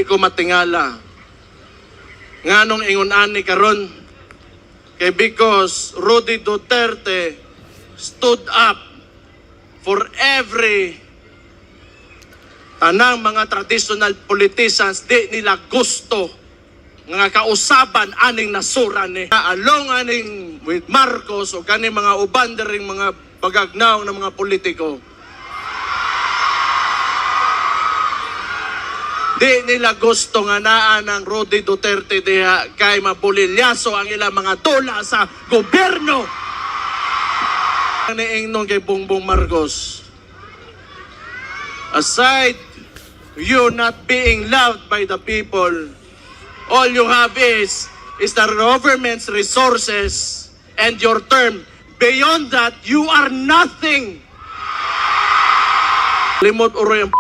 di ko matingala. Nganong ingon ani karon kay because Rudy Duterte stood up for every tanang mga traditional politicians di nila gusto nga kausaban aning nasura ni along aning with Marcos o kani mga uban dering mga pagagnaw ng mga politiko. Di nila gusto nga naa ng Rudy Duterte diha kay mabulilyaso ang ilang mga tula sa gobyerno. Niingnon kay Bongbong Marcos. Aside you not being loved by the people, all you have is the government's resources and your term. Beyond that, you are nothing. Limot uro yung